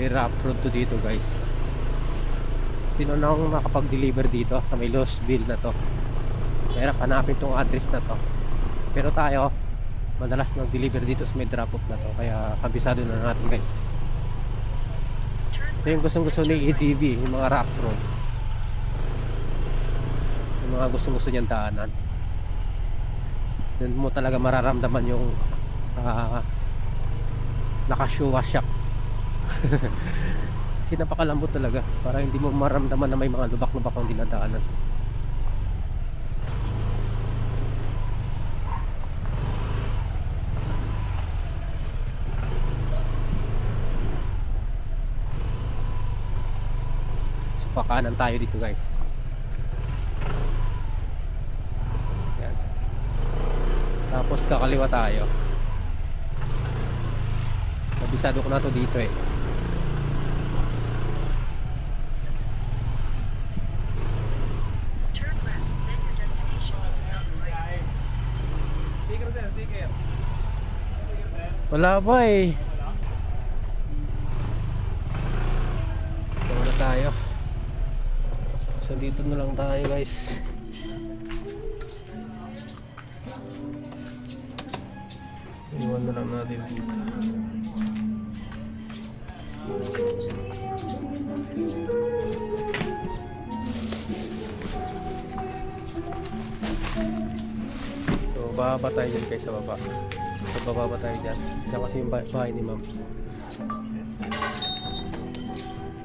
May rough road to dito guys. Sino na akong makapag-deliver dito sa may Losville na to. Mahirap hanapin tong address na to. Pero tayo madalas nag-deliver dito sa may drop off na to. Kaya kabisado na natin guys. Ito yung gustong gusto ni EDB, yung mga rough road. Yung mga gustong gusto niyang daanan. Doon mo talaga mararamdaman yung nakashuwa shock. Kasi napakalambot talaga. Para hindi mo maramdaman na may mga lubak-lubak ang dinadaanan. So pakanan tayo dito guys. Yan. Tapos kakaliwa tayo. Nabisado ko na to dito eh. Wala ba eh. Ito na tayo. So dito na lang tayo guys. Iwan na lang natin dito. So bababa tayo dyan guys sa baba. So bababa tayo dyan. Diyan kasi yung bahay ni ma'am.